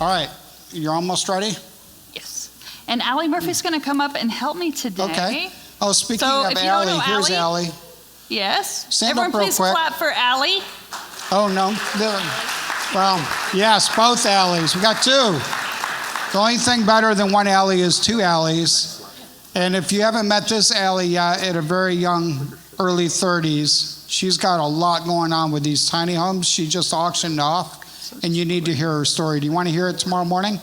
All right, you're almost ready? Yes. And Allie Murphy's going to come up and help me today. Okay. Oh, speaking So of if you don't Allie, know here's Allie. Yes. Stand Everyone up real please quick. clap for Allie. Oh, no. Well, yes, both Allies. We got two. The only thing better than one Allie is two Allies. And if you haven't met this Allie yet, at a very young, early 30s, she's got a lot going on with these tiny homes she just auctioned off, and you need to hear her story. Do you want to hear it tomorrow morning?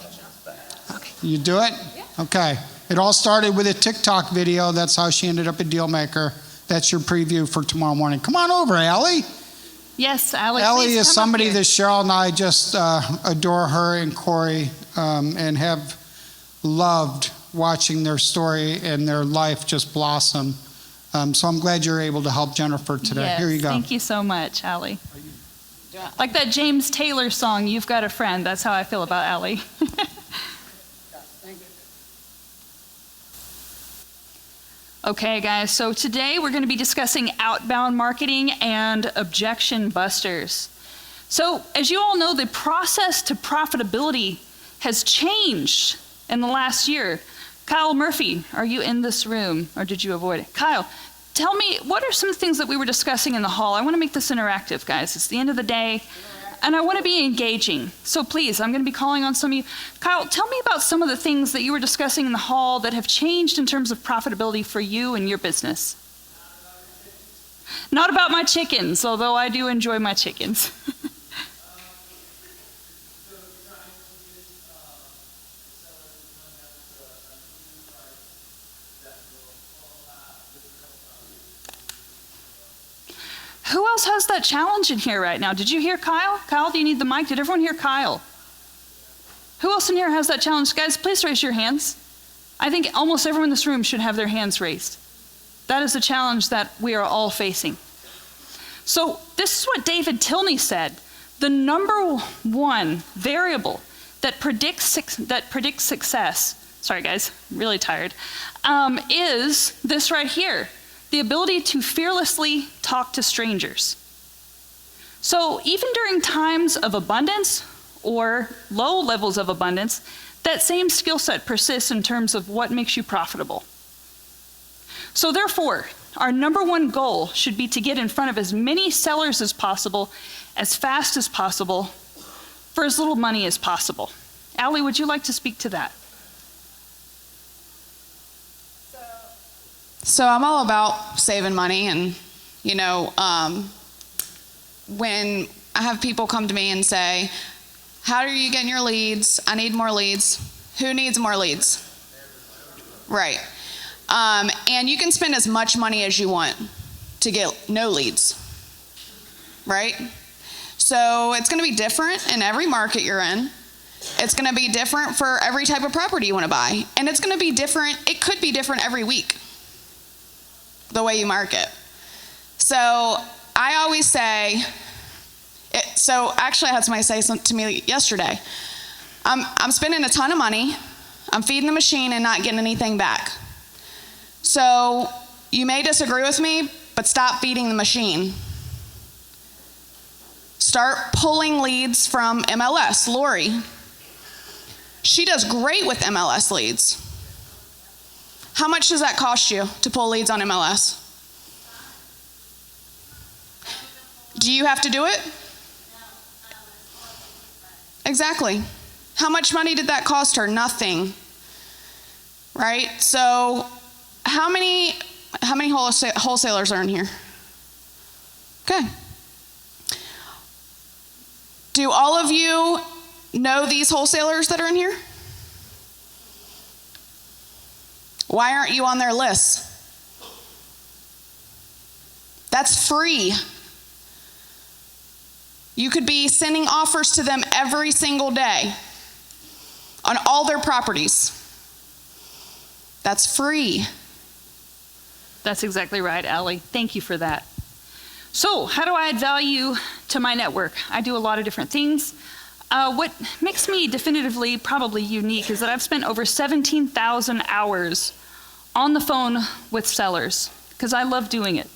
Okay. You do it? Yeah. Okay. It all started with a TikTok video. That's how she ended up a deal maker. That's your preview for tomorrow morning. Come on over, Allie. Yes, Allie. Allie please is come somebody up that here. Cheryl and I just adore her and Corey and have loved watching their story and their life just blossom. So I'm glad you're able to help Jennifer today. Yes, Here you go. Thank you so much, Allie. Like that James Taylor song, You've Got a Friend. That's how I feel about Allie. Okay, guys, so today we're going to be discussing outbound marketing and objection busters. So, as you all know, the process to profitability has changed in the last year. Kyle Murphy, are you in this room, or did you avoid it? Kyle, tell me, what are some things that we were discussing in the hall? I want to make this interactive, guys. It's the end of the day, and I want to be engaging. So please, I'm going to be calling on some of you. Kyle, tell me about some of the things that you were discussing in the hall that have changed in terms of profitability for you and your business. Not about my chickens, although I do enjoy my chickens. Who else has that challenge in here right now? Did you hear Kyle? Kyle, do you need the mic? Did everyone hear Kyle? Who else in here has that challenge? Guys, please raise your hands. I think almost everyone in this room should have their hands raised. That is a challenge that we are all facing. So this is what David Tilney said. The number one variable that predicts success, sorry guys, I'm really tired, is this right here. The ability to fearlessly talk to strangers. So even during times of abundance or low levels of abundance, that same skill set persists in terms of what makes you profitable. So therefore, our number one goal should be to get in front of as many sellers as possible, as fast as possible, for as little money as possible. Allie, would you like to speak to that? So I'm all about saving money, and when I have people come to me and say, how are you getting your leads? I need more leads. Who needs more leads? Right. And you can spend as much money as you want to get no leads, right? So it's going to be different in every market you're in. It's going to be different for every type of property you want to buy. And it's going to be different, it could be different every week, the way you market. So I always say, so actually I had somebody say something to me yesterday. I'm spending a ton of money, I'm feeding the machine and not getting anything back. So you may disagree with me, but stop feeding the machine. Start pulling leads from MLS. Lori, she does great with MLS leads. How much does that cost you to pull leads on MLS? Do you have to do it? Exactly. How much money did that cost her? Nothing. Right? So how many wholesalers are in here? Okay. Do all of you know these wholesalers that are in here? Why aren't you on their list? That's free. You could be sending offers to them every single day on all their properties. That's free. That's exactly right, Allie. Thank you for that. So, how do I add value to my network? I do a lot of different things. What makes me definitively probably unique is that I've spent over 17,000 hours on the phone with sellers because I love doing it.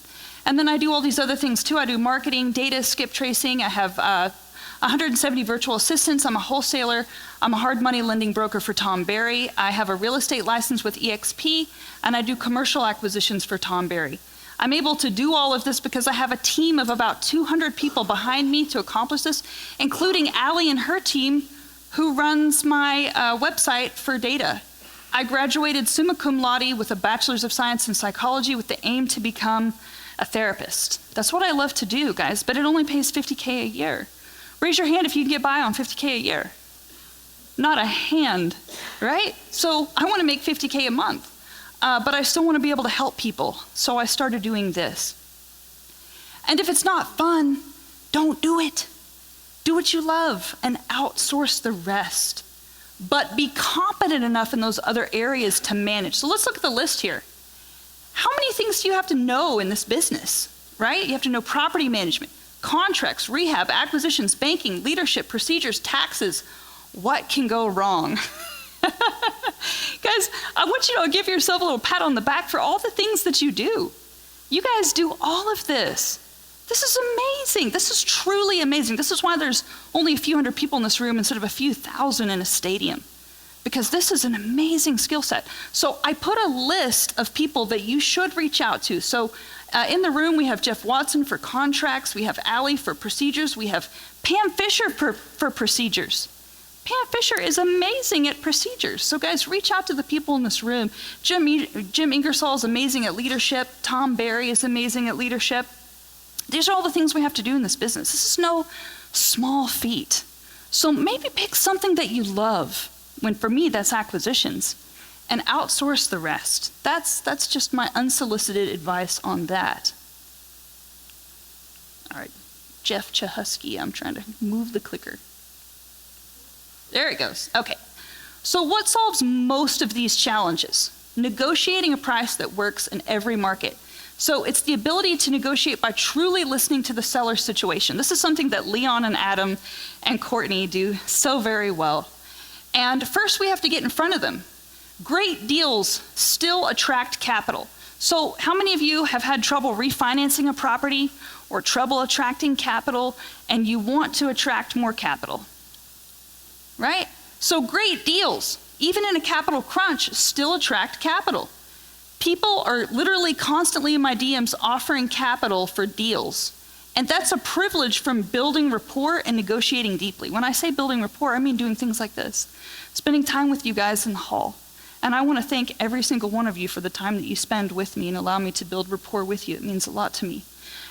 And then I do all these other things too. I do marketing, data, skip tracing. I have 170 virtual assistants. I'm a wholesaler. I'm a hard money lending broker for Tom Berry. I have a real estate license with EXP, and I do commercial acquisitions for Tom Berry. I'm able to do all of this because I have a team of about 200 people behind me to accomplish this, including Allie and her team, who runs my website for data. I graduated summa cum laude with a bachelor's of science in psychology with the aim to become a therapist. That's what I love to do, guys, but it only pays $50K a year. Raise your hand if you can get by on $50K a year. Not a hand, right? So I want to make $50K a month, but I still want to be able to help people. So I started doing this. And if it's not fun, don't do it. Do what you love and outsource the rest. But be competent enough in those other areas to manage. So let's look at the list here. How many things do you have to know in this business, right? You have to know property management, contracts, rehab, acquisitions, banking, leadership, procedures, taxes. What can go wrong? Guys, I want you to give yourself a little pat on the back for all the things that you do. You guys do all of this. This is amazing. This is truly amazing. This is why there's only a few hundred people in this room instead of a few thousand in a stadium, because this is an amazing skill set. So I put a list of people that you should reach out to. So in the room, we have Jeff Watson for contracts. We have Allie for procedures. We have Pam Fisher for procedures. Pam Fisher is amazing at procedures. So guys, reach out to the people in this room. Jim Ingersoll is amazing at leadership. Tom Berry is amazing at leadership. These are all the things we have to do in this business. This is no small feat. So maybe pick something that you love. When for me, that's acquisitions, and outsource the rest. That's just my unsolicited advice on that. All right, Jeff Chahusky, I'm trying to move the clicker. There it goes. Okay. So what solves most of these challenges? Negotiating a price that works in every market. So it's the ability to negotiate by truly listening to the seller's situation. This is something that Leon and Adam and Courtney do so very well. And first we have to get in front of them. Great deals still attract capital. So how many of you have had trouble refinancing a property or trouble attracting capital, and you want to attract more capital? Right? So great deals, even in a capital crunch, still attract capital. People are literally constantly in my DMs offering capital for deals. And that's a privilege from building rapport and negotiating deeply. When I say building rapport, I mean doing things like this. Spending time with you guys in the hall. And I want to thank every single one of you for the time that you spend with me and allow me to build rapport with you. It means a lot to me.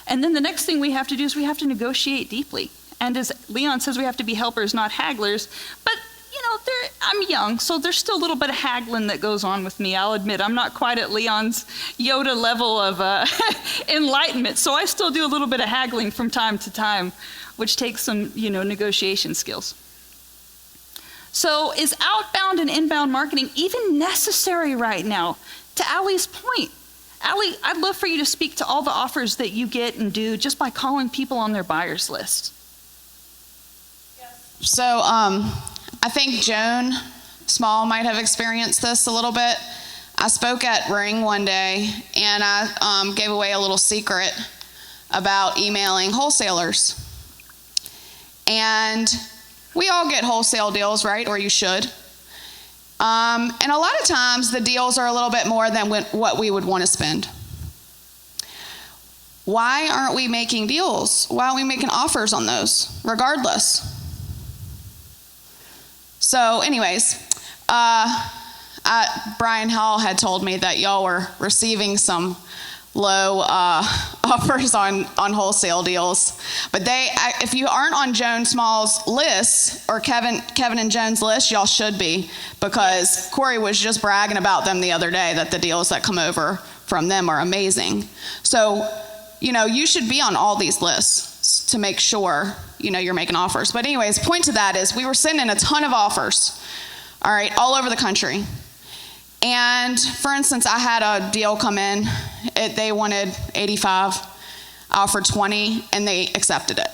And then the next thing we have to do is we have to negotiate deeply. And as Leon says, we have to be helpers, not hagglers. But you know, I'm young, so there's still a little bit of haggling that goes on with me. I'll admit, I'm not quite at Leon's Yoda level of enlightenment, so I still do a little bit of haggling from time to time, which takes some, negotiation skills. So is outbound and inbound marketing even necessary right now? To Allie's point, Allie, I'd love for you to speak to all the offers that you get and do just by calling people on their buyers list. So I think Joan Small might have experienced this a little bit. I spoke at Ring one day, and I gave away a little secret about emailing wholesalers. And we all get wholesale deals, right? Or you should. And a lot of times the deals are a little bit more than what we would want to spend. Why aren't we making deals? Why aren't we making offers on those, regardless? So anyways, Brian Hall had told me that y'all were receiving some low offers on wholesale deals. But if you aren't on Joan Small's list, or Kevin and Joan's list, y'all should be, because Corey was just bragging about them the other day, that the deals that come over from them are amazing. So, you should be on all these lists to make sure, you're making offers. But anyways, point to that is we were sending a ton of offers, all right, all over the country. And for instance, I had a deal come in. They wanted 85. I offered 20, and they accepted it.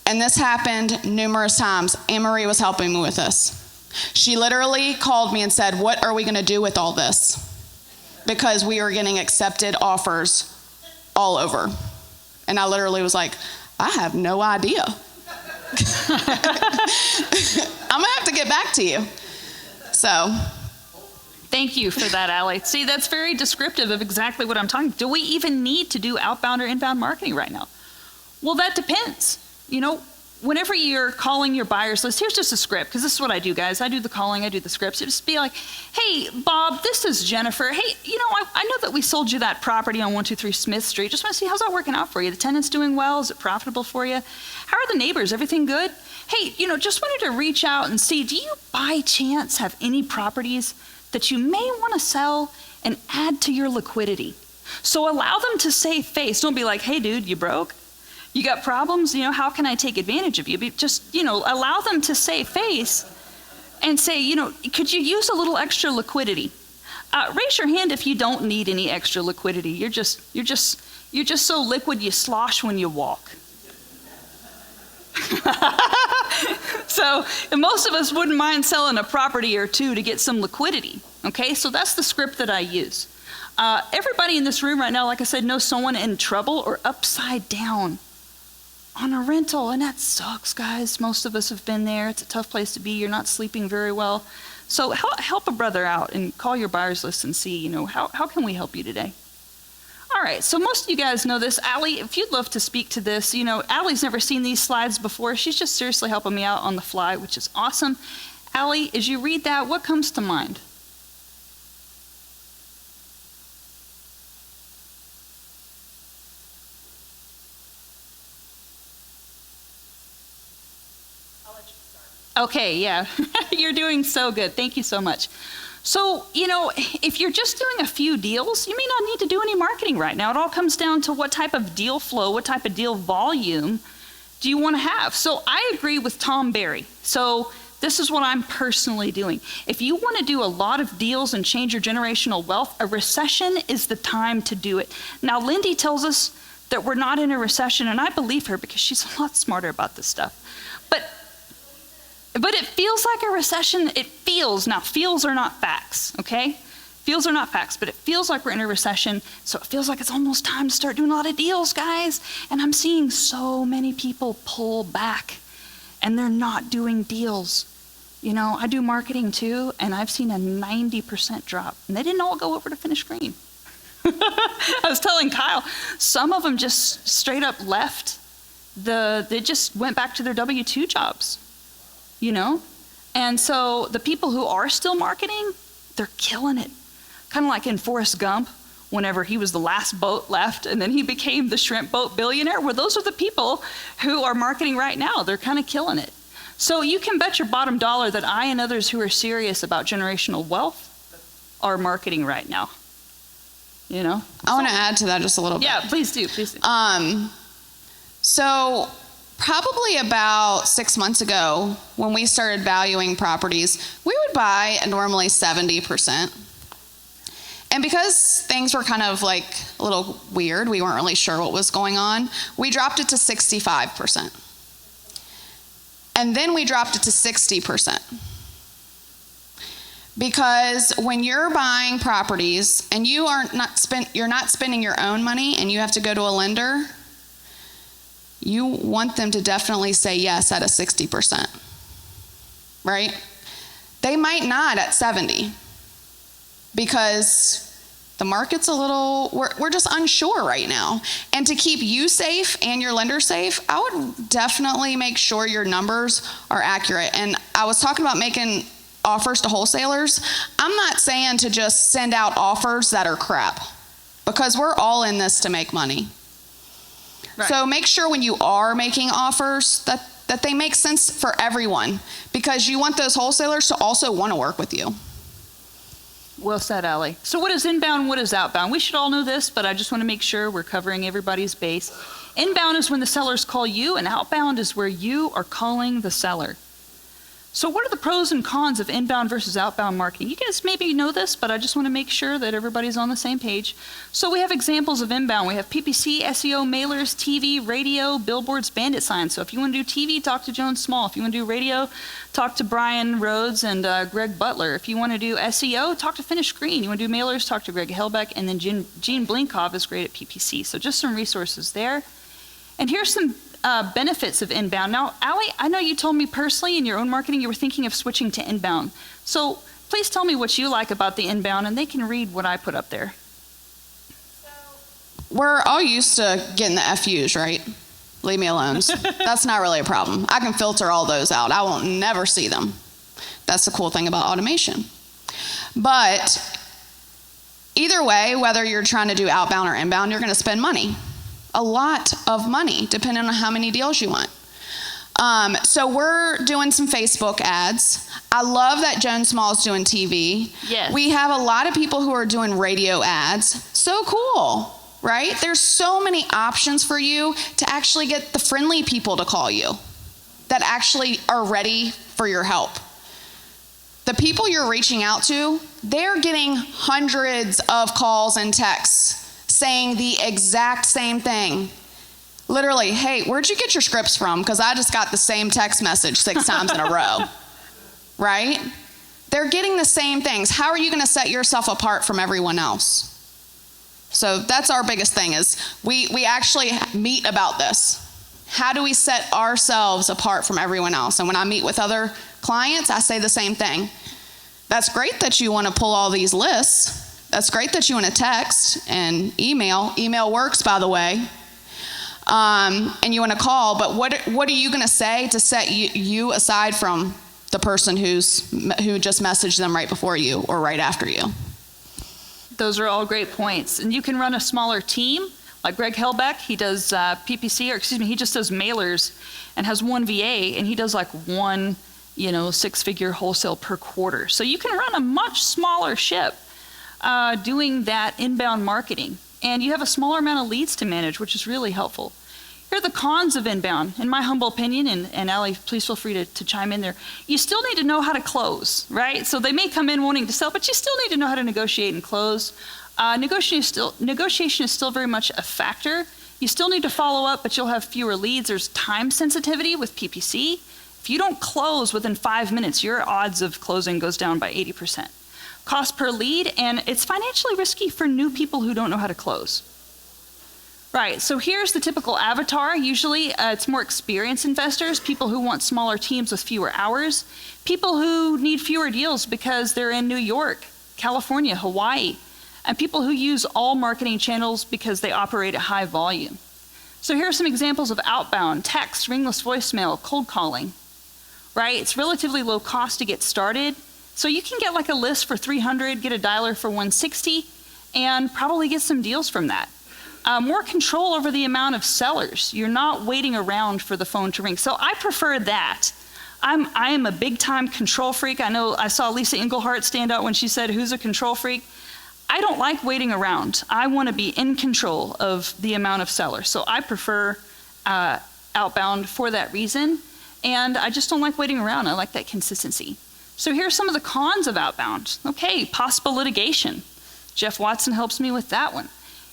And this happened numerous times. Anne-Marie was helping me with this. She literally called me and said, "What are we going to do with all this?" Because we were getting accepted offers all over. And I literally was like, I have no idea. I'm gonna have to get back to you. So. Thank you for that, Allie. See, that's very descriptive of exactly what I'm talking. Do we even need to do outbound or inbound marketing right now? Well, that depends. You know, whenever you're calling your buyers list, here's just a script, because this is what I do, guys. I do the calling, I do the scripts. It just be like, hey, Bob, this is Jennifer. Hey, you know, I know that we sold you that property on 123 Smith Street. Just want to see how's that working out for you. The tenant's doing well? Is it profitable for you? How are the neighbors? Everything good? Hey, you know, just wanted to reach out and see, do you by chance have any properties that you may want to sell and add to your liquidity? So allow them to save face. Don't be like, hey, dude, you broke? You got problems? You know, how can I take advantage of you? Just, you know, allow them to save face and say, you know, could you use a little extra liquidity? Raise your hand if you don't need any extra liquidity. You're just so liquid you slosh when you walk. So most of us wouldn't mind selling a property or two to get some liquidity. Okay, so that's the script that I use. Everybody in this room right now, like I said, knows someone in trouble or upside down on a rental, and that sucks, guys. Most of us have been there. It's a tough place to be. You're not sleeping very well. So help a brother out and call your buyers list and see, you know, how can we help you today? All right, so most of you guys know this. Allie, if you'd love to speak to this, you know, Allie's never seen these slides before. She's just seriously helping me out on the fly, which is awesome. Allie, as you read that, what comes to mind? I'll let you start. Okay, yeah, you're doing so good. Thank you so much. So, you know, if you're just doing a few deals, you may not need to do any marketing right now. It all comes down to what type of deal flow, what type of deal volume do you want to have? So I agree with Tom Berry. So this is what I'm personally doing. If you want to do a lot of deals and change your generational wealth, a recession is the time to do it. Now, Lindy tells us that we're not in a recession, and I believe her because she's a lot smarter about this stuff. But it feels like a recession. It feels, now feels are not facts, okay? Feels are not facts, but it feels like we're in a recession, so it feels like it's almost time to start doing a lot of deals, guys. And I'm seeing so many people pull back, and they're not doing deals. You know, I do marketing too, and I've seen a 90% drop, and they didn't all go over to Finish Green. I was telling Kyle, some of them just straight up left. They just went back to their W-2 jobs. You know? And so the people who are still marketing, they're killing it. Kind of like in Forrest Gump, whenever he was the last boat left and then he became the shrimp boat billionaire. Well, those are the people who are marketing right now. They're kind of killing it. So you can bet your bottom dollar that I and others who are serious about generational wealth are marketing right now. You know? I want to add to that just a little bit. Yeah, please do. Please do. So probably about 6 months ago, when we started valuing properties, we would buy at normally 70%. And because things were kind of like a little weird, we weren't really sure what was going on, we dropped it to 65%. And then we dropped it to 60%. Because when you're buying properties and you're not spending your own money and you have to go to a lender, you want them to definitely say yes at a 60%, right? They might not at 70 because the market's a little, we're just unsure right now. And to keep you safe and your lender safe, I would definitely make sure your numbers are accurate. And I was talking about making offers to wholesalers. I'm not saying to just send out offers that are crap, because we're all in this to make money. Right. So make sure when you are making offers that they make sense for everyone, because you want those wholesalers to also want to work with you. Well said, Allie. So what is inbound, what is outbound? We should all know this, but I just want to make sure we're covering everybody's base. Inbound is when the sellers call you, and outbound is where you are calling the seller. So what are the pros and cons of inbound versus outbound marketing? You guys maybe know this, but I just want to make sure that everybody's on the same page. So we have examples of inbound. We have PPC, SEO, mailers, TV, radio, billboards, bandit signs. So if you want to do TV, talk to Joan Small. If you want to do radio, talk to Brian Rhodes and Greg Butler. If you want to do SEO, talk to Finish Green. You want to do mailers, talk to Greg Helbeck. And then Gene Blinkov is great at PPC. So just some resources there. And here's some benefits of inbound. Now, Allie, I know you told me personally in your own marketing you were thinking of switching to inbound. So please tell me what you like about the inbound, and they can read what I put up there. We're all used to getting the FUs, right? Leave me alone. That's not really a problem. I can filter all those out. I won't never see them. That's the cool thing about automation. But either way, whether you're trying to do outbound or inbound, you're going to spend money. A lot of money, depending on how many deals you want. So we're doing some Facebook ads. I love that Joan Small is doing TV. Yes. We have a lot of people who are doing radio ads. So cool, right? There's so many options for you to actually get the friendly people to call you that actually are ready for your help. The people you're reaching out to, they're getting hundreds of calls and texts saying the exact same thing. Literally, hey, where'd you get your scripts from? Because I just got the same text message 6 times in a row, right? They're getting the same things. How are you going to set yourself apart from everyone else? So that's our biggest thing is we actually meet about this. How do we set ourselves apart from everyone else? And when I meet with other clients, I say the same thing. That's great that you want to pull all these lists. That's great that you want to text and email. Email works, by the way. And you want to call, but what are you going to say to set you aside from the person who just messaged them right before you or right after you? Those are all great points. And you can run a smaller team, like Greg Helbeck. He does PPC, or excuse me, he just does mailers and has one VA, and he does like one, 6-figure wholesale per quarter. So you can run a much smaller ship doing that inbound marketing. And you have a smaller amount of leads to manage, which is really helpful. Here are the cons of inbound, in my humble opinion, and Allie, please feel free to chime in there. You still need to know how to close, right? So they may come in wanting to sell, but you still need to know how to negotiate and close. Negotiation is still very much a factor. You still need to follow up, but you'll have fewer leads. There's time sensitivity with PPC. If you don't close within 5 minutes, your odds of closing goes down by 80%. Cost per lead, and it's financially risky for new people who don't know how to close. Right, so here's the typical avatar. Usually it's more experienced investors, people who want smaller teams with fewer hours, people who need fewer deals because they're in New York, California, Hawaii, and people who use all marketing channels because they operate at high volume. So here are some examples of outbound: text, ringless voicemail, cold calling. Right, it's relatively low cost to get started. So you can get like a list for $300, get a dialer for $160, and probably get some deals from that. More control over the amount of sellers. You're not waiting around for the phone to ring. So I prefer that. I am a big time control freak. I know I saw Lisa Englehart stand out when she said, "Who's a control freak?" I don't like waiting around. I want to be in control of the amount of sellers. So I prefer outbound for that reason. And I just don't like waiting around. I like that consistency. So here are some of the cons of outbound. Okay, possible litigation. Jeff Watson helps me with that one.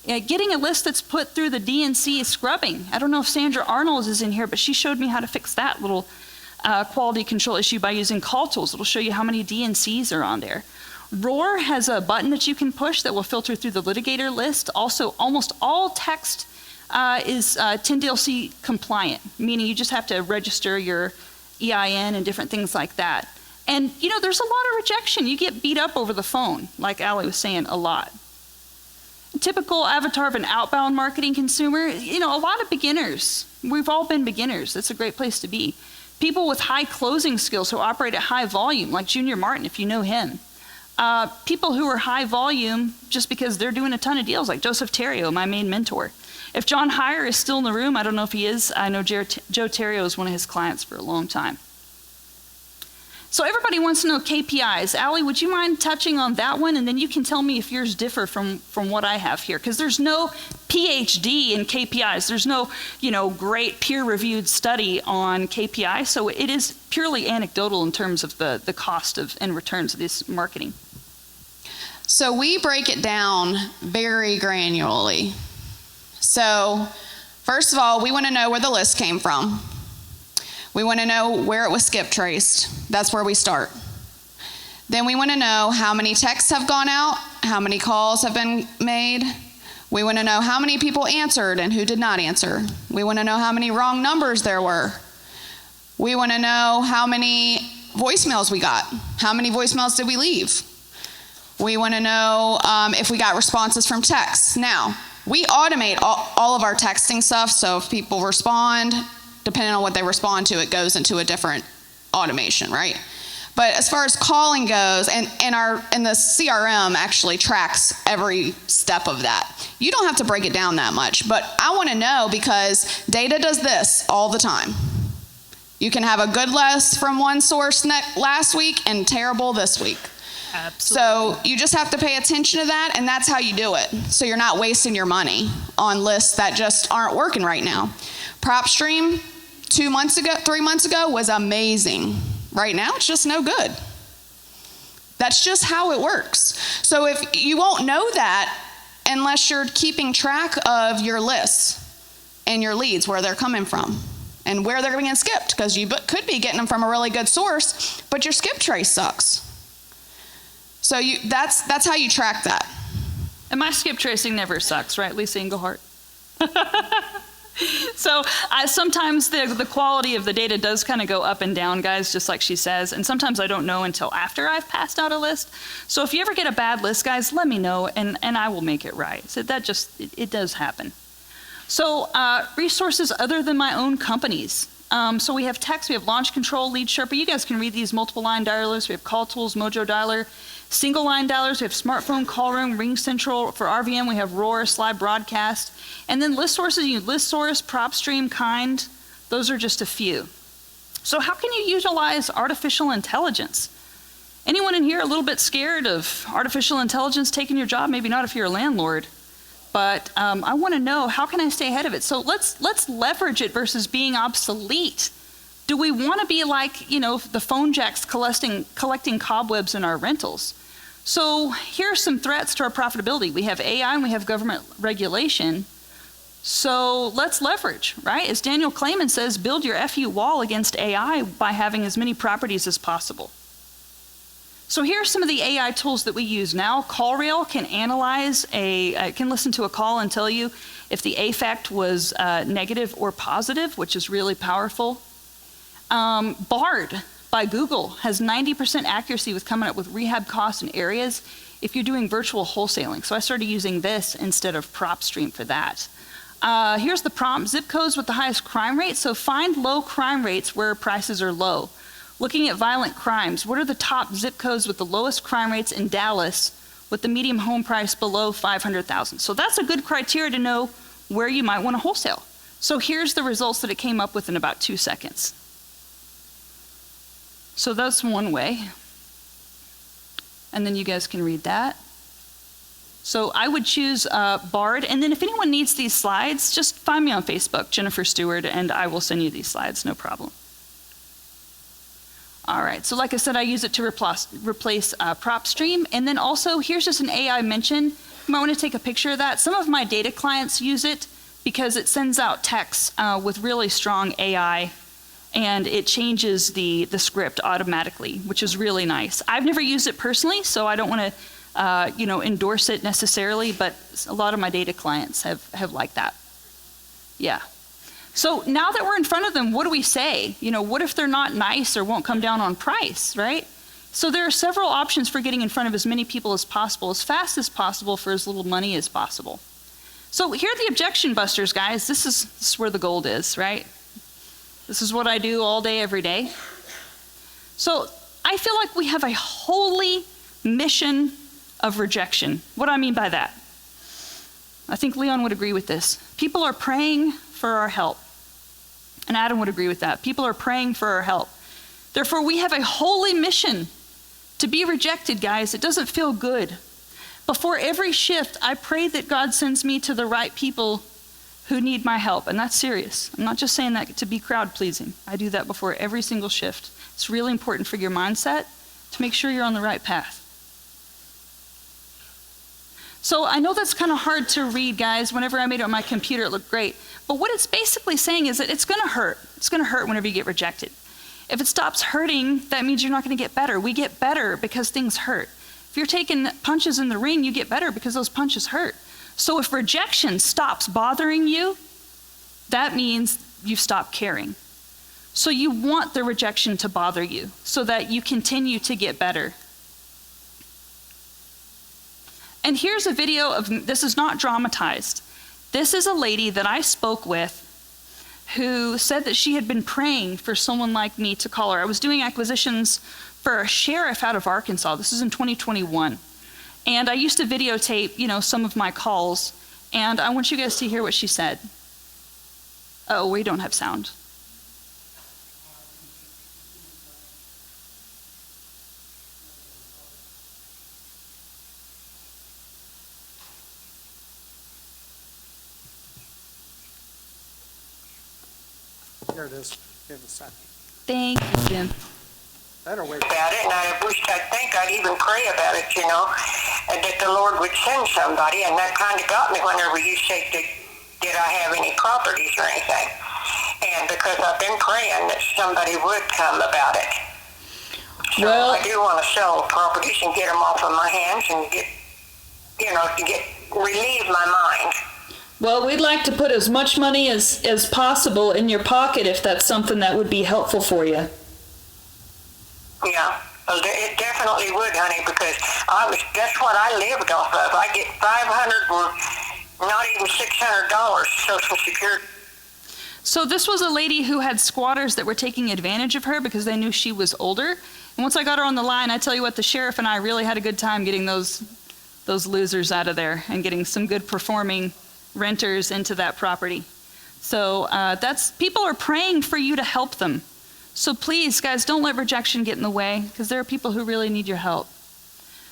Getting a list that's put through the DNC scrubbing. I don't know if Sandra Arnold is in here, but she showed me how to fix that little quality control issue by using call tools. It'll show you how many DNCs are on there. Roar has a button that you can push that will filter through the litigator list. Also, almost all text is 10DLC compliant, meaning you just have to register your EIN and different things like that. And there's a lot of rejection. You get beat up over the phone, like Allie was saying, a lot. Typical avatar of an outbound marketing consumer, a lot of beginners. We've all been beginners. That's a great place to be. People with high closing skills who operate at high volume, like Junior Martin, if you know him. People who are high volume just because they're doing a ton of deals, like Joseph Terrio, my main mentor. If John Heyer is still in the room, I don't know if he is. I know Joe Terrio is one of his clients for a long time. So everybody wants to know KPIs. Allie, would you mind touching on that one? And then you can tell me if yours differ from what I have here. Because there's no PhD in KPIs. There's no, great peer-reviewed study on KPIs. So it is purely anecdotal in terms of the cost of and returns of this marketing. So we break it down very granularly. So first of all, we want to know where the list came from. We want to know where it was skip traced. That's where we start. Then we want to know how many texts have gone out, how many calls have been made. We want to know how many people answered and who did not answer. We want to know how many wrong numbers there were. We want to know how many voicemails we got. How many voicemails did we leave? We want to know if we got responses from texts. Now, we automate all of our texting stuff, so if people respond, depending on what they respond to, it goes into a different automation, right? But as far as calling goes, and the CRM actually tracks every step of that. You don't have to break it down that much, but I want to know because data does this all the time. You can have a good list from one source last week and terrible this week. Absolutely. So you just have to pay attention to that, and that's how you do it. So you're not wasting your money on lists that just aren't working right now. PropStream 3 months ago was amazing. Right now, it's just no good. That's just how it works. So if you won't know that unless you're keeping track of your lists and your leads, where they're coming from and where they're being skipped, because you could be getting them from a really good source, but your skip trace sucks. So that's how you track that. And my skip tracing never sucks, right, Lisa Englehart? So sometimes the quality of the data does kind of go up and down, guys, just like she says. And sometimes I don't know until after I've passed out a list. So if you ever get a bad list, guys, let me know, and I will make it right. So that it does happen. So resources other than my own companies. So we have text, we have Launch Control, Lead Sherpa. You guys can read these multiple line dialers. We have Call Tools, Mojo Dialer. Single line dialers, we have Smartphone, Call Room, Ring Central. For RVM, we have Roar, Slide Broadcast. And then list sources, you list source, PropStream, Kind. Those are just a few. So how can you utilize artificial intelligence? Anyone in here a little bit scared of artificial intelligence taking your job? Maybe not if you're a landlord. But I want to know, how can I stay ahead of it? So let's leverage it versus being obsolete. Do we want to be like, the phone jacks collecting cobwebs in our rentals? So here are some threats to our profitability. We have AI and we have government regulation. So let's leverage, right? As Daniel Clayman says, build your FU wall against AI by having as many properties as possible. So here are some of the AI tools that we use now. CallRail can can listen to a call and tell you if the AFACT was negative or positive, which is really powerful. Bard by Google has 90% accuracy with coming up with rehab costs in areas if you're doing virtual wholesaling. So I started using this instead of PropStream for that. Here's the prompt: zip codes with the highest crime rate. So find low crime rates where prices are low. Looking at violent crimes, what are the top zip codes with the lowest crime rates in Dallas with the median home price below $500,000? So that's a good criteria to know where you might want to wholesale. So here's the results that it came up with in about 2 seconds. So that's one way. And then you guys can read that. So I would choose Bard. And then if anyone needs these slides, just find me on Facebook, Jennifer Steward, and I will send you these slides, no problem. All right, so like I said, I use it to replace PropStream. And then also, here's just an AI mention. You might want to take a picture of that. Some of my data clients use it because it sends out texts with really strong AI, and it changes the script automatically, which is really nice. I've never used it personally, so I don't want to endorse it necessarily, but a lot of my data clients have liked that. Yeah. So now that we're in front of them, what do we say? What if they're not nice or won't come down on price, right? So there are several options for getting in front of as many people as possible, as fast as possible, for as little money as possible. So here are the objection busters, guys. This is where the gold is, right? This is what I do all day, every day. So I feel like we have a holy mission of rejection. What do I mean by that? I think Leon would agree with this. People are praying for our help. And Adam would agree with that. People are praying for our help. Therefore, we have a holy mission to be rejected, guys. It doesn't feel good. Before every shift, I pray that God sends me to the right people who need my help. And that's serious. I'm not just saying that to be crowd pleasing. I do that before every single shift. It's really important for your mindset to make sure you're on the right path. So I know that's kind of hard to read, guys. Whenever I made it on my computer, it looked great. But what it's basically saying is that it's going to hurt. It's going to hurt whenever you get rejected. If it stops hurting, that means you're not going to get better. We get better because things hurt. If you're taking punches in the ring, you get better because those punches hurt. So if rejection stops bothering you, that means you've stopped caring. So you want the rejection to bother you so that you continue to get better. And here's a video of, this is not dramatized. This is a lady that I spoke with who said that she had been praying for someone like me to call her. I was doing acquisitions for a sheriff out of Arkansas. This is in 2021. And I used to videotape, some of my calls. And I want you guys to hear what she said. Oh, we don't have sound. Here it is. Give it a second. Thank you, Jim. Better wait. About it, and I think I'd even pray about it, and that the Lord would send somebody, and that kind of got me whenever you said, did I have any properties or anything? And because I've been praying that somebody would come about it. So Well- I do want to sell properties and get them off of my hands and get, relieve my mind. Well, we'd like to put as much money as possible in your pocket if that's something that would be helpful for you. Yeah, well, it definitely would, honey, because that's what I lived off of. I get $500 and not even $600 Social Security. So this was a lady who had squatters that were taking advantage of her because they knew she was older. And once I got her on the line, I tell you what, the sheriff and I really had a good time getting those losers out of there and getting some good performing renters into that property. So people are praying for you to help them. So please, guys, don't let rejection get in the way, because there are people who really need your help.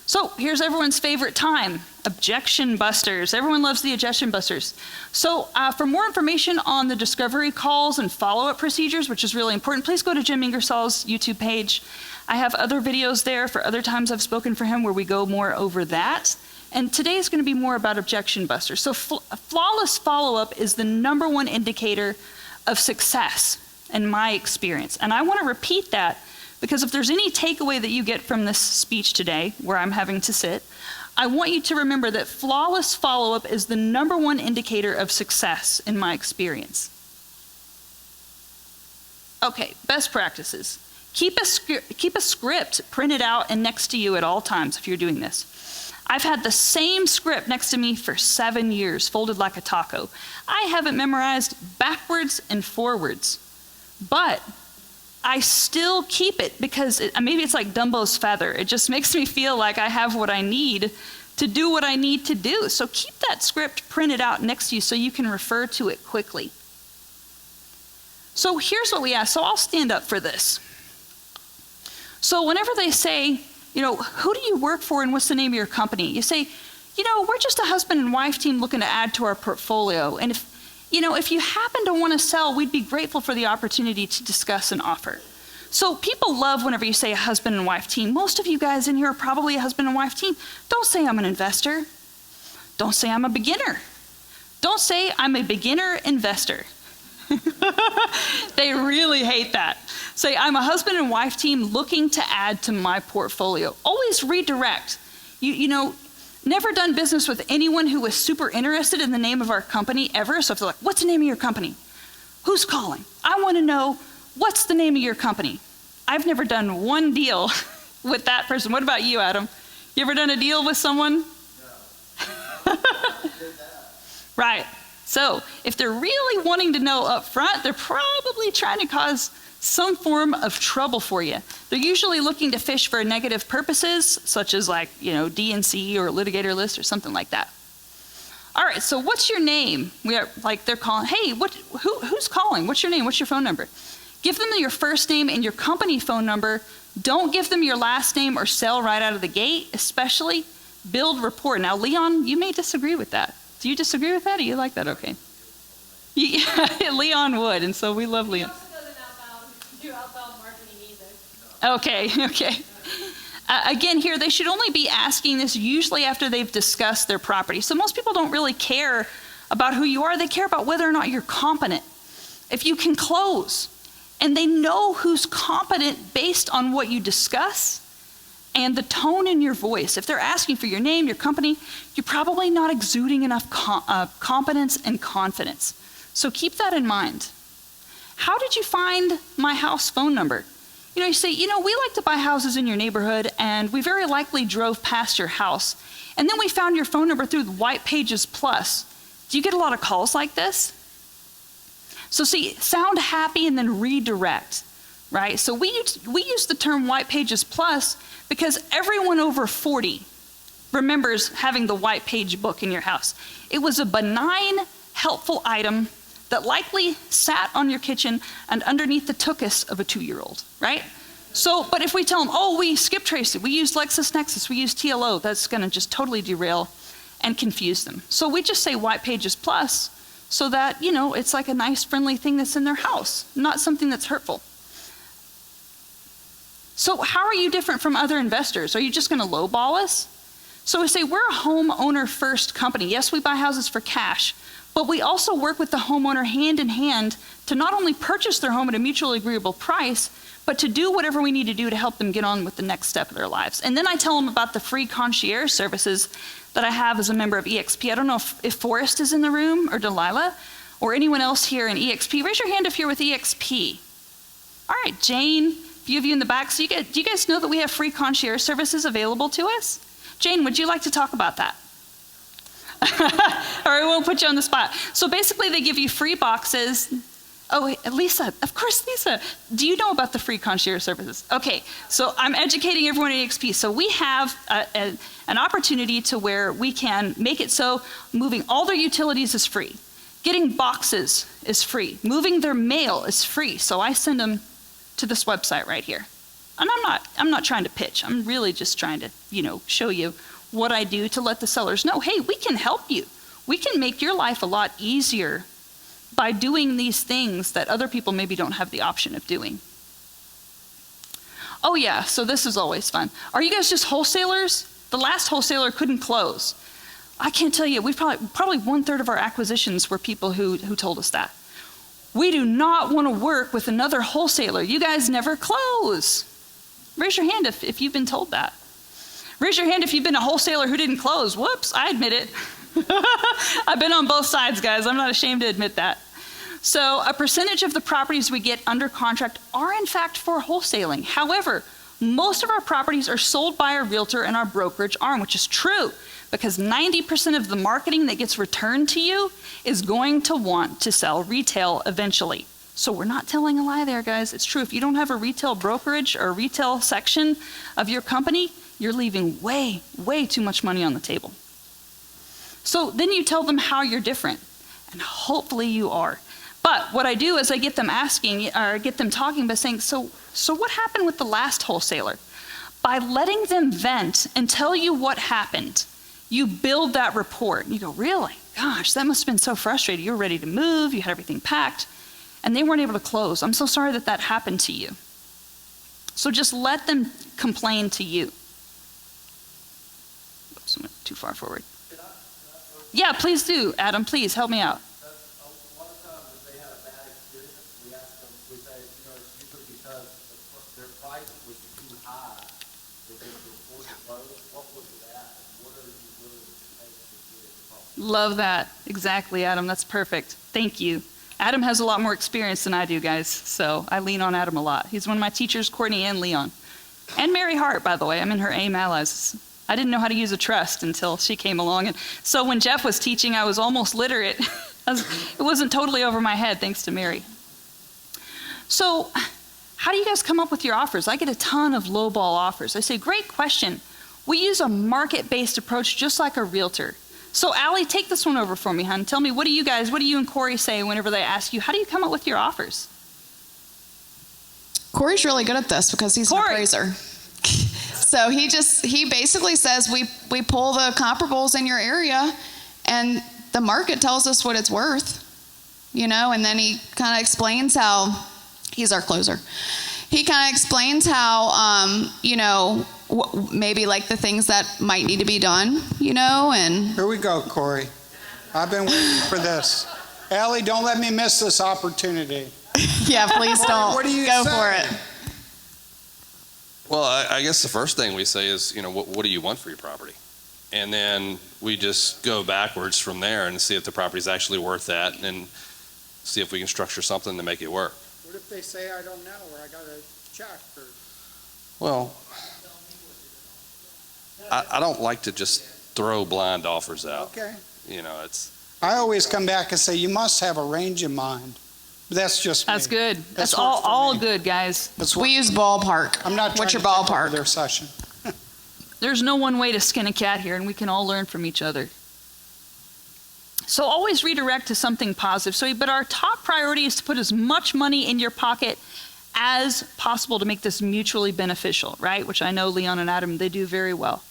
So here's everyone's favorite time, objection busters. Everyone loves the objection busters. So for more information on the discovery calls and follow-up procedures, which is really important, please go to Jim Ingersoll's YouTube page. I have other videos there for other times I've spoken for him where we go more over that. And today is going to be more about objection busters. So flawless follow-up is the #1 indicator of success in my experience. And I want to repeat that because if there's any takeaway that you get from this speech today, where I'm having to sit, I want you to remember that flawless follow-up is the #1 indicator of success in my experience. Okay, best practices. Keep a script printed out and next to you at all times if you're doing this. I've had the same script next to me for 7 years, folded like a taco. I have it memorized backwards and forwards, but I still keep it because maybe it's like Dumbo's feather. It just makes me feel like I have what I need to do what I need to do. So keep that script printed out next to you so you can refer to it quickly. So here's what we ask. So I'll stand up for this. So whenever they say, who do you work for and what's the name of your company? You say, we're just a husband and wife team looking to add to our portfolio. And if you happen to want to sell, we'd be grateful for the opportunity to discuss an offer. So people love whenever you say a husband and wife team. Most of you guys in here are probably a husband and wife team. Don't say I'm an investor. Don't say I'm a beginner. Don't say I'm a beginner investor. They really hate that. Say, I'm a husband and wife team looking to add to my portfolio. Always redirect. Never done business with anyone who was super interested in the name of our company ever. So if they're like, what's the name of your company? Who's calling? I want to know, what's the name of your company? I've never done one deal with that person. What about you, Adam? You ever done a deal with someone? No. Right. So if they're really wanting to know up front, they're probably trying to cause some form of trouble for you. They're usually looking to fish for negative purposes, such as DNC or litigator list or something like that. All right, so what's your name? They're calling, hey, who's calling? What's your name? What's your phone number? Give them your first name and your company phone number. Don't give them your last name or cell right out of the gate, especially build rapport. Now, Leon, you may disagree with that. Do you disagree with that, or you like that? Okay. Yeah, Leon would, and so we love Leon. He also doesn't do outbound marketing either. Okay. Again, here, they should only be asking this usually after they've discussed their property. So most people don't really care about who you are. They care about whether or not you're competent. If you can close. And they know who's competent based on what you discuss and the tone in your voice. If they're asking for your name, your company, you're probably not exuding enough competence and confidence. So keep that in mind. How did you find my house phone number? You say, we like to buy houses in your neighborhood, and we very likely drove past your house. And then we found your phone number through the White Pages Plus. Do you get a lot of calls like this? So see, sound happy and then redirect, right? So we use the term White Pages Plus because everyone over 40 remembers having the White Page book in your house. It was a benign, helpful item that likely sat on your kitchen and underneath the tuchus of a 2-year-old, right? So, but if we tell them, we skip traced it, we used LexisNexis, we used TLO, that's gonna just totally derail and confuse them. So we just say White Pages Plus so that, it's like a nice friendly thing that's in their house, not something that's hurtful. So how are you different from other investors? Are you just gonna lowball us? So we say we're a homeowner first company. Yes, we buy houses for cash, but we also work with the homeowner hand in hand to not only purchase their home at a mutually agreeable price, but to do whatever we need to do to help them get on with the next step of their lives. And then I tell them about the free concierge services that I have as a member of EXP. I don't know if Forrest is in the room, or Delilah, or anyone else here in EXP. Raise your hand if you're with EXP. All right, Jane, a few of you in the back. So do you guys know that we have free concierge services available to us? Jane, would you like to talk about that? All right, we won't put you on the spot. So basically they give you free boxes. Oh, Lisa, of course, Lisa. Do you know about the free concierge services? Okay, so I'm educating everyone at EXP. So we have an opportunity to where we can make it so moving all their utilities is free. Getting boxes is free. Moving their mail is free. So I send them to this website right here. And I'm not trying to pitch. I'm really just trying to, show you what I do to let the sellers know, hey, we can help you. We can make your life a lot easier by doing these things that other people maybe don't have the option of doing. Oh yeah, so this is always fun. Are you guys just wholesalers? The last wholesaler couldn't close. I can't tell you, we've probably 1/3 of our acquisitions were people who told us that. We do not want to work with another wholesaler. You guys never close. Raise your hand if you've been told that. Raise your hand if you've been a wholesaler who didn't close. Whoops, I admit it. I've been on both sides, guys. I'm not ashamed to admit that. So a percentage of the properties we get under contract are in fact for wholesaling. However, most of our properties are sold by our realtor and our brokerage arm, which is true because 90% of the marketing that gets returned to you is going to want to sell retail eventually. So we're not telling a lie there, guys. It's true. If you don't have a retail brokerage or a retail section of your company, you're leaving way, way too much money on the table. So then you tell them how you're different, and hopefully you are. But what I do is I get them asking, or get them talking by saying, so what happened with the last wholesaler? By letting them vent and tell you what happened, you build that rapport. And you go, really? Gosh, that must have been so frustrating. You were ready to move, you had everything packed, and they weren't able to close. I'm so sorry that happened to you. So just let them complain to you. Oops, I went too far forward. Yeah, please do, Adam. Please help me out. A lot of times, if they had a bad experience, we ask them, we say, it's usually because their price was too high that they could afford to close. What was that? What are you willing to pay to get it across? Love that. Exactly, Adam. That's perfect. Thank you. Adam has a lot more experience than I do, guys, so I lean on Adam a lot. He's one of my teachers, Courtney and Leon. And Mary Hart, by the way. I'm in her AIM Allies. I didn't know how to use a trust until she came along. And so when Jeff was teaching, I was almost literate. It wasn't totally over my head, thanks to Mary. So how do you guys come up with your offers? I get a ton of lowball offers. I say, great question. We use a market-based approach just like a realtor. So Allie, take this one over for me, hon. Tell me, what do you and Corey say whenever they ask you, how do you come up with your offers? Corey's really good at this because he's an appraiser. So he basically says we pull the comparables in your area and the market tells us what it's worth, and then he kind of explains how, he's our closer. He kind of explains how, maybe like the things that might need to be done, and. Here we go, Corey. I've been waiting for this. Allie, don't let me miss this opportunity. Yeah, please don't. What do you go say? for it. Well, I guess the first thing we say is, what do you want for your property? And then we just go backwards from there and see if the property's actually worth that. And see if we can structure something to make it work. What if they say, I don't know, or I got a check, or? Well, I don't like to just throw blind offers out. Okay. You know, it's, I always come back and say, you must have a range in mind. But that's just me. That's good. That's works for all me. good, guys. That's We use ballpark. I'm not trying What's to your take over ballpark? their session. There's no one way to skin a cat here, and we can all learn from each other. So always redirect to something positive. But our top priority is to put as much money in your pocket as possible to make this mutually beneficial, right? Which I know Leon and Adam, they do very well.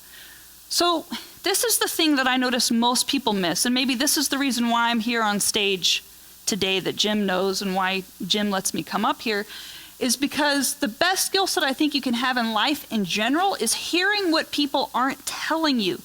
So this is the thing that I notice most people miss, and maybe this is the reason why I'm here on stage today that Jim knows and why Jim lets me come up here, is because the best skill set I think you can have in life in general is hearing what people aren't telling you.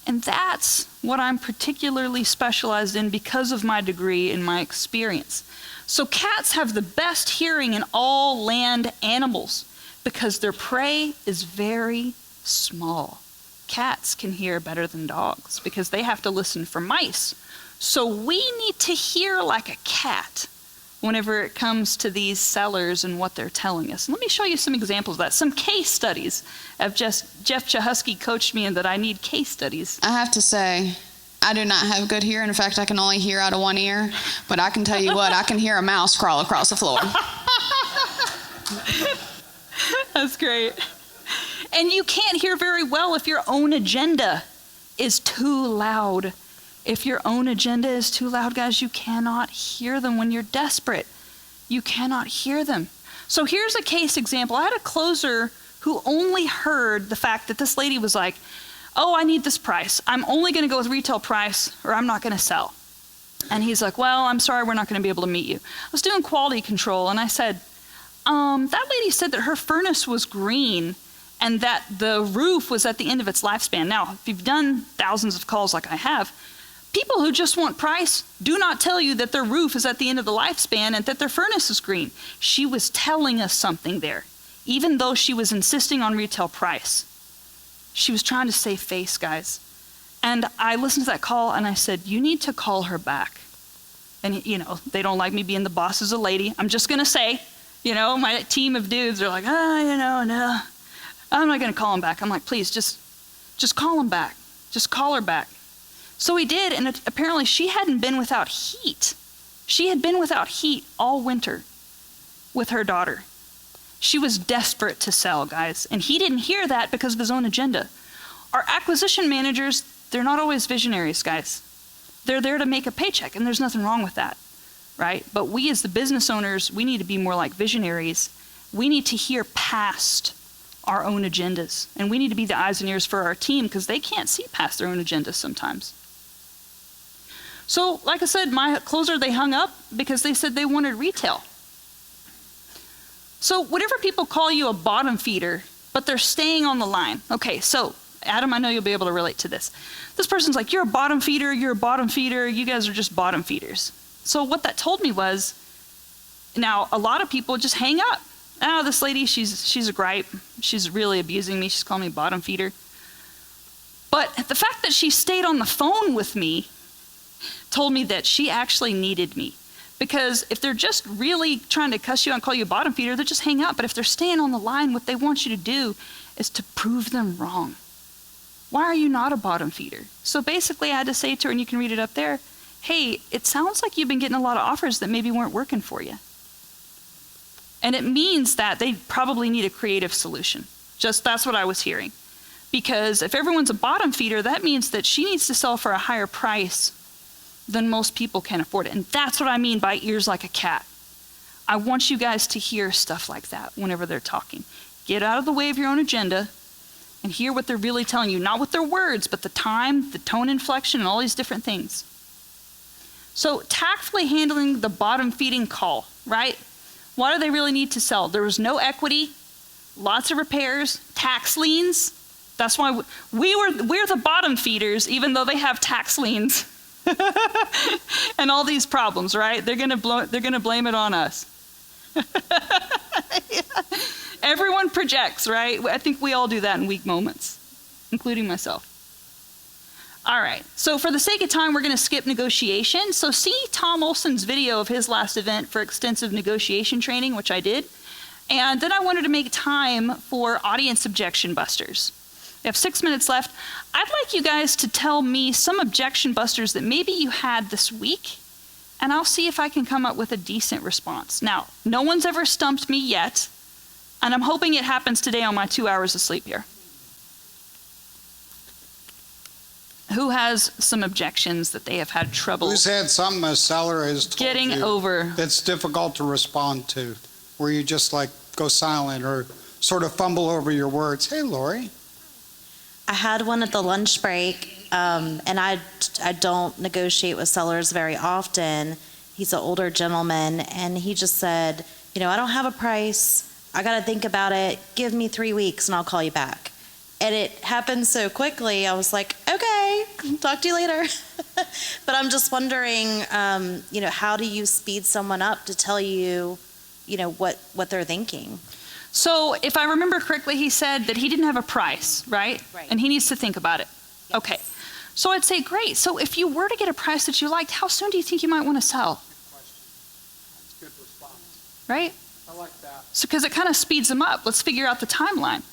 And that's what I'm particularly specialized in because of my degree and my experience. So cats have the best hearing in all land animals because their prey is very small. Cats can hear better than dogs because they have to listen for mice. So we need to hear like a cat whenever it comes to these sellers and what they're telling us. Let me show you some examples of that. Some case studies. Jeff Chahusky coached me in that I need case studies. I have to say, I do not have good hearing. In fact, I can only hear out of one ear. But I can tell you what, I can hear a mouse crawl across the floor. That's great. And you can't hear very well if your own agenda is too loud. If your own agenda is too loud, guys, you cannot hear them when you're desperate. You cannot hear them. So here's a case example. I had a closer who only heard the fact that this lady was like, oh, I need this price. I'm only going to go with retail price or I'm not going to sell. And he's like, well, I'm sorry, we're not going to be able to meet you. I was doing quality control and I said, that lady said that her furnace was green and that the roof was at the end of its lifespan. Now, if you've done thousands of calls like I have, people who just want price do not tell you that their roof is at the end of the lifespan and that their furnace is green. She was telling us something there, even though she was insisting on retail price. She was trying to save face, guys. And I listened to that call and I said, you need to call her back. And, you know, they don't like me being the boss as a lady. I'm just going to say, you know, my team of dudes are like, no. I'm not going to call him back. I'm like, please, just call him back. Just call her back. So he did, and apparently she hadn't been without heat. She had been without heat all winter with her daughter. She was desperate to sell, guys, and he didn't hear that because of his own agenda. Our acquisition managers, they're not always visionaries, guys. They're there to make a paycheck, and there's nothing wrong with that, right? But we as the business owners, we need to be more like visionaries. We need to hear past our own agendas, and we need to be the eyes and ears for our team because they can't see past their own agendas sometimes. So, like I said, my closer, they hung up because they said they wanted retail. So whenever people call you a bottom feeder, but they're staying on the line. Okay, so Adam, I know you'll be able to relate to this. This person's like, you're a bottom feeder, you guys are just bottom feeders. So what that told me was, now a lot of people just hang up. Oh, this lady, she's a gripe. She's really abusing me. She's calling me bottom feeder. But the fact that she stayed on the phone with me told me that she actually needed me. Because if they're just really trying to cuss you out and call you a bottom feeder, they'll just hang up. But if they're staying on the line, what they want you to do is to prove them wrong. Why are you not a bottom feeder? So basically I had to say to her, and you can read it up there, hey, it sounds like you've been getting a lot of offers that maybe weren't working for you. And it means that they probably need a creative solution. Just that's what I was hearing. Because if everyone's a bottom feeder, that means that she needs to sell for a higher price than most people can afford it. And that's what I mean by ears like a cat. I want you guys to hear stuff like that whenever they're talking. Get out of the way of your own agenda and hear what they're really telling you. Not with their words, but the time, the tone inflection, and all these different things. So tactfully handling the bottom feeding call, right? What do they really need to sell? There was no equity, lots of repairs, tax liens. That's why we're the bottom feeders, even though they have tax liens and all these problems, right? They're gonna blame it on us. Everyone projects, right? I think we all do that in weak moments, including myself. All right. So for the sake of time, we're going to skip negotiation. So see Tom Olson's video of his last event for extensive negotiation training, which I did. And then I wanted to make time for audience objection busters. We have 6 minutes left. I'd like you guys to tell me some objection busters that maybe you had this week, and I'll see if I can come up with a decent response. Now, no one's ever stumped me yet, and I'm hoping it happens today on my 2 hours of sleep here. Who has some objections that they have had trouble Who's had something a seller has told getting you over? that's difficult to respond to, where you just like go silent or sort of fumble over your words? Hey, Lori. I had one at the lunch break, and I don't negotiate with sellers very often. He's an older gentleman, and he just said, you know, I don't have a price. I got to think about it. Give me 3 weeks, and I'll call you back. And it happened so quickly, I was like, okay, talk to you later. But I'm just wondering, you know, how do you speed someone up to tell you, you know, what they're thinking? So if I remember correctly, he said that he didn't have a price, right? Right. And he needs to think about it. Yes. Okay. So I'd say, great. So if you were to get a price that you liked, how soon do you think you might want to sell? That's a good response. Right? I like that. So because it kind of speeds them up. Let's figure out the timeline.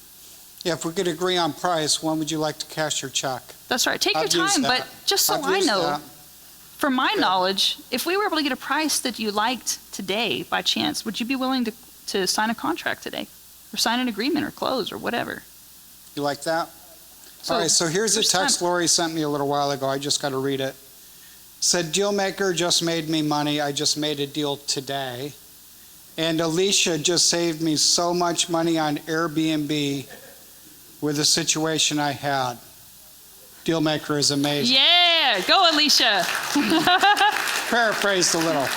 Yeah, if we could agree on price, when would you like to cash your check? That's right. Take I've your used time, that. but just so I've I used know, that. from my Good. knowledge, if we were able to get a price that you liked today by chance, would you be willing to sign a contract today? Or sign an agreement or close or whatever? You like that? So All right, so here's a there's text time. Lori sent me a little while ago. I just got to read it. Said, deal maker just made me money. I just made a deal today. And Alicia just saved me so much money on Airbnb with the situation I had. Deal maker is amazing. Yeah, go Alicia. Paraphrased a little.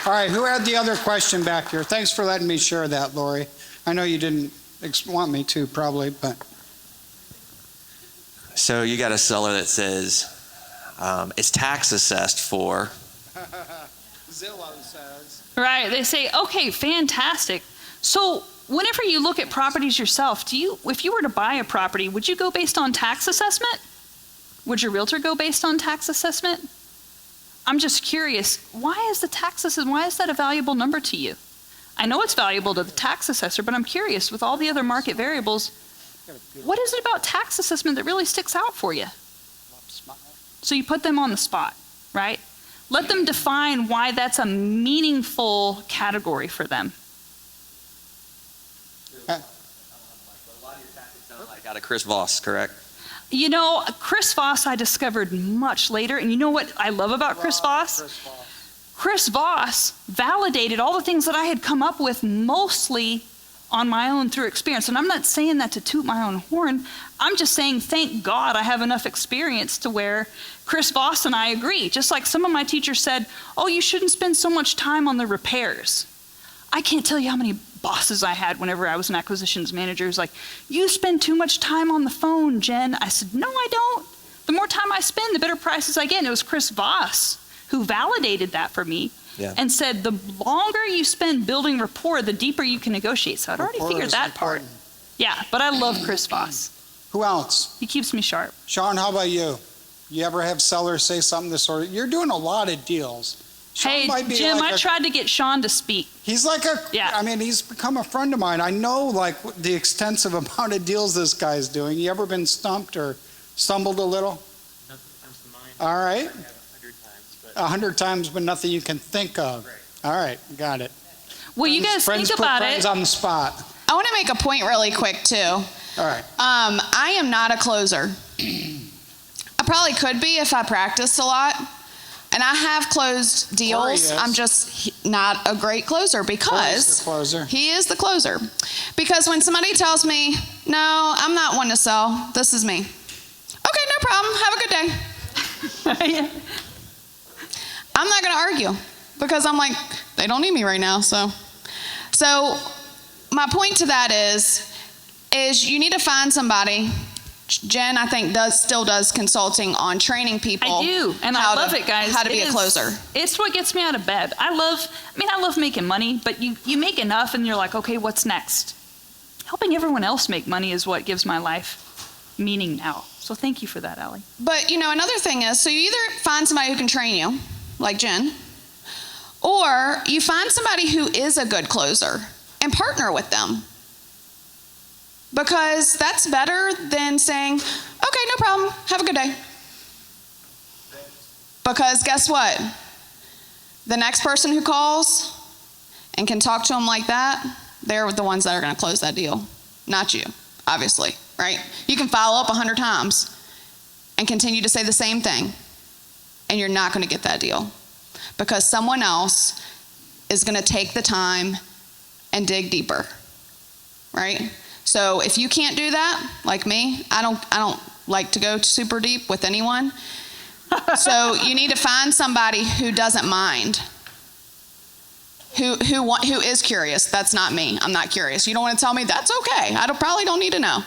All right, who had the other question back here? Thanks for letting me share that, Lori. I know you didn't want me to, probably, but. So you got a seller that says it's tax assessed for. Zillow says. Right, they say, okay, fantastic. So whenever you look at properties yourself, if you were to buy a property, would you go based on tax assessment? Would your realtor go based on tax assessment? I'm just curious, why is that a valuable number to you? I know it's valuable to the tax assessor, but I'm curious, with all the other market variables, what is it about tax assessment that really sticks out for you? So you put them on the spot, right? Let them define why that's a meaningful category for them. A lot of your tactics sound like out of Chris Voss, correct? You know, Chris Voss I discovered much later, and you know what I love about Chris Voss? Chris Voss validated all the things that I had come up with mostly on my own through experience. And I'm not saying that to toot my own horn. I'm just saying, thank God I have enough experience to where Chris Voss and I agree. Just like some of my teachers said, oh, you shouldn't spend so much time on the repairs. I can't tell you how many bosses I had whenever I was an acquisitions manager. It was like, you spend too much time on the phone, Jen. I said, no, I don't. The more time I spend, the better prices I get. And it was Chris Voss who validated that for me. Yeah. And said, the longer you spend building rapport, the deeper you can negotiate. So I'd already Rapport figured is that part. important. Yeah, but I love Chris Voss. Who else? He keeps me sharp. Sean, how about you? You ever have sellers say something this sort of, you're doing a lot of deals. Sean Hey, might be Jim, like I tried to get Sean to speak. He's like Yeah. I mean, he's become a friend of mine. I know like the extensive amount of deals this guy's doing. You ever been stumped or stumbled a little? Nothing comes to mind. All right. I've 100 times, but 100 times, but nothing you can think of. Right. All right, got it. Well, you guys Friends think put about friends it. on the spot. I want to make a point really quick too. All right. I am not a closer. I probably could be if I practiced a lot. And I have closed deals. is. I'm just not a great closer because the closer. he is the closer. Because when somebody tells me, no, I'm not one to sell, this is me. Okay, no problem. Have a good day. I'm not going to argue because I'm like, they don't need me right now. So my point to that is you need to find somebody. Jen, I think, still does consulting on training people. I do, and I love it, guys. How to be a closer. It's what gets me out of bed. I love making money, but you make enough and you're like, okay, what's next? Helping everyone else make money is what gives my life meaning now. So thank you for that, Allie. But, another thing is, so you either find somebody who can train you, like Jen, or you find somebody who is a good closer and partner with them. Because that's better than saying, okay, no problem, have a good day. Because guess what? The next person who calls and can talk to them like that, they're the ones that are going to close that deal, not you, obviously, right? You can follow up 100 times and continue to say the same thing, and you're not going to get that deal because someone else is going to take the time and dig deeper, right? So if you can't do that, like me, I don't like to go super deep with anyone. So you need to find somebody who doesn't mind, who is curious. That's not me. I'm not curious. You don't want to tell me, that's okay. Probably don't need to know,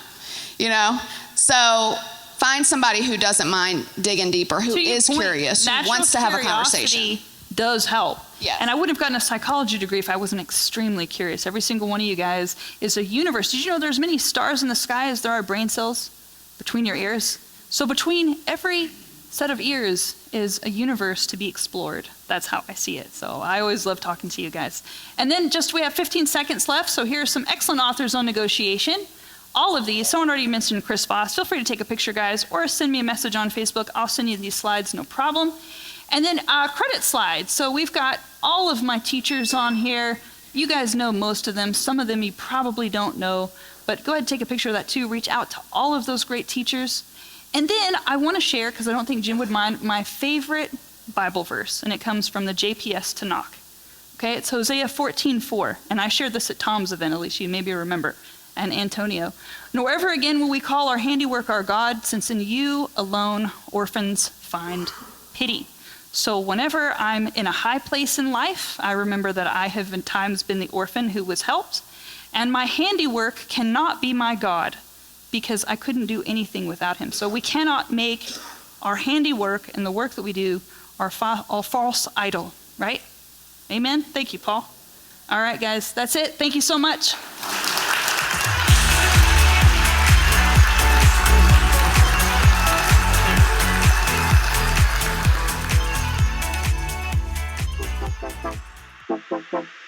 So find somebody who doesn't mind digging deeper, who is curious, who wants to have a conversation. Curiosity does help. Yes. And I wouldn't have gotten a psychology degree if I wasn't extremely curious. Every single one of you guys is a universe. Did you know there's many stars in the sky as there are brain cells between your ears? So between every set of ears is a universe to be explored. That's how I see it. So I always love talking to you guys. And then we have 15 seconds left. So here are some excellent authors on negotiation. All of these, someone already mentioned Chris Voss. Feel free to take a picture, guys, or send me a message on Facebook. I'll send you these slides, no problem. And then credit slides. So we've got all of my teachers on here. You guys know most of them. Some of them you probably don't know. But go ahead and take a picture of that too. Reach out to all of those great teachers. And then I want to share, because I don't think Jim would mind, my favorite Bible verse. And it comes from the JPS Tanakh. Okay, it's Hosea 14:4. And I shared this at Tom's event, Alicia, you maybe remember. And Antonio. Nor ever again will we call our handiwork our God, since in you alone orphans find pity. So whenever I'm in a high place in life, I remember that I have in times been the orphan who was helped, and my handiwork cannot be my God, because I couldn't do anything without him. So we cannot make our handiwork and the work that we do our false idol, right? Amen? Thank you, Paul. All right, guys, that's it. Thank you so much. Thank you.